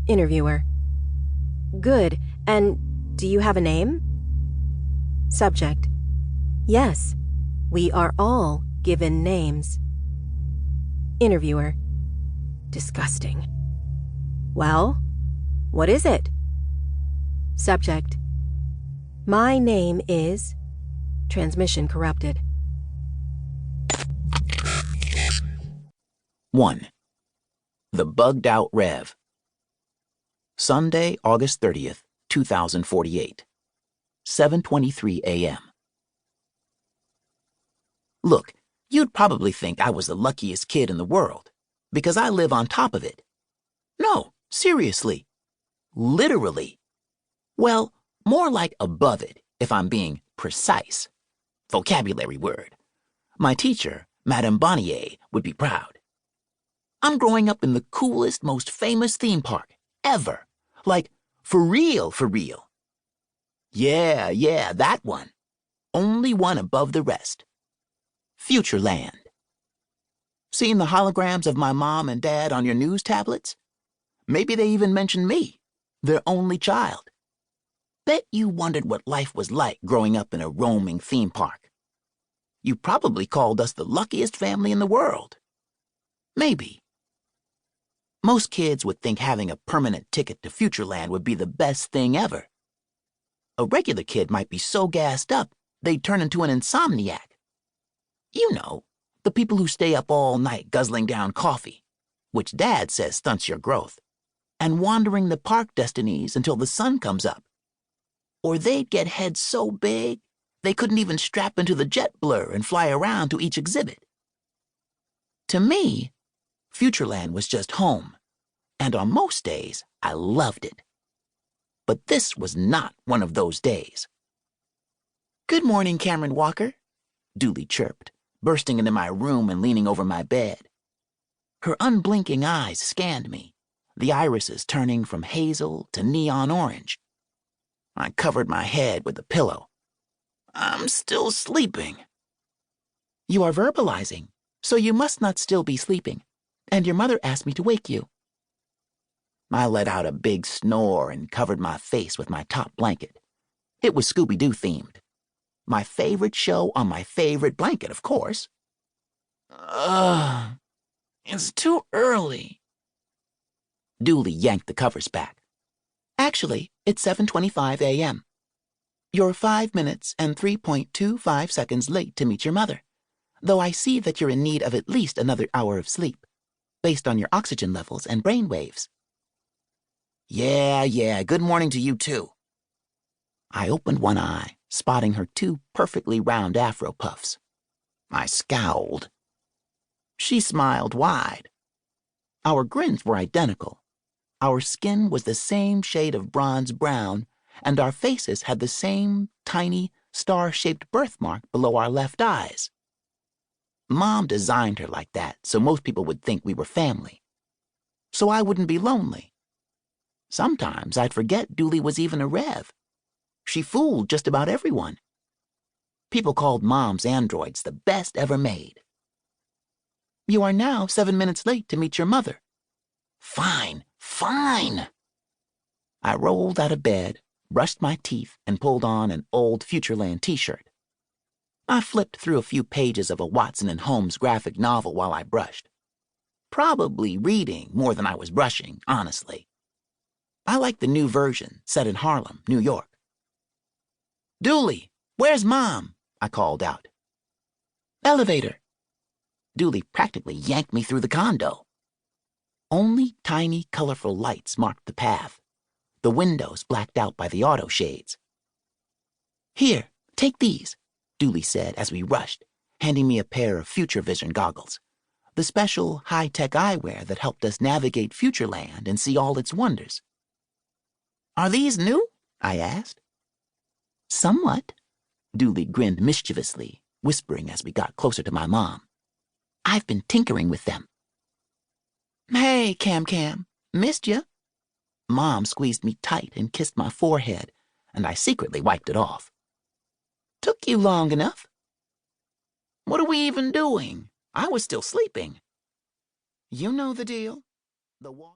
Interviewer: Good, and do you have a name? Subject: Yes, we are all given names. Interviewer: Disgusting. Well, what is it? Subject: My name is... Transmission corrupted. 1. The Bugged Out Rev. Sunday, August 30th, 2048. 7:23 a.m. Look, you'd probably think I was the luckiest kid in the world, because I live on top of it. No, seriously. Literally. Well, more like above it, if I'm being precise. Vocabulary word. My teacher, Madame Bonnier, would be proud. I'm growing up in the coolest, most famous theme park ever. Like, for real, for real. Yeah, that one. Only one above the rest. Futureland. Seen the holograms of my mom and dad on your news tablets? Maybe they even mentioned me, their only child. Bet you wondered what life was like growing up in a roaming theme park. You probably called us the luckiest family in the world. Maybe. Most kids would think having a permanent ticket to Futureland would be the best thing ever. A regular kid might be so gassed up, they'd turn into an insomniac. You know, the people who stay up all night guzzling down coffee, which Dad says stunts your growth, and wandering the park destinies until the sun comes up. Or they'd get heads so big, they couldn't even strap into the jet blur and fly around to each exhibit. To me, Futureland was just home, and on most days, I loved it. But this was not one of those days. "Good morning, Cameron Walker," Dooley chirped, bursting into my room and leaning over my bed. Her unblinking eyes scanned me, the irises turning from hazel to neon orange. I covered my head with the pillow. "I'm still sleeping." "You are verbalizing, so you must not still be sleeping, and your mother asked me to wake you." I let out a big snore and covered my face with my top blanket. It was Scooby-Doo themed. My favorite show on my favorite blanket, of course. It's too early." Dooley yanked the covers back. "Actually, it's 7:25 a.m. You're 5 minutes and 3.25 seconds late to meet your mother, though I see that you're in need of at least another hour of sleep, based on your oxygen levels and brain waves." Yeah, good morning to you too." I opened one eye, spotting her 2 perfectly round afro puffs. I scowled. She smiled wide. Our grins were identical. Our skin was the same shade of bronze brown, and our faces had the same tiny, star-shaped birthmark below our left eyes. Mom designed her like that so most people would think we were family. So I wouldn't be lonely. Sometimes I'd forget Dooley was even a Rev. She fooled just about everyone. People called Mom's androids the best ever made. "You are now 7 minutes late to meet your mother." Fine. I rolled out of bed, brushed my teeth, and pulled on an old Futureland t-shirt. I flipped through a few pages of a Watson and Holmes graphic novel while I brushed. Probably reading more than I was brushing, honestly. I liked the new version, set in Harlem, New York. "Dooley, where's Mom?" I called out. "Elevator." Dooley practically yanked me through the condo. Only tiny, colorful lights marked the path, the windows blacked out by the auto shades. "Here, take these," Dooley said as we rushed, handing me a pair of Future Vision goggles, the special high-tech eyewear that helped us navigate Futureland and see all its wonders. "Are these new?" I asked. "Somewhat." Dooley grinned mischievously, whispering as we got closer to my mom. "I've been tinkering with them." "Hey, Cam, missed ya." Mom squeezed me tight and kissed my forehead, and I secretly wiped it off. "Took you long enough." "What are we even doing? I was still sleeping." "You know the deal." The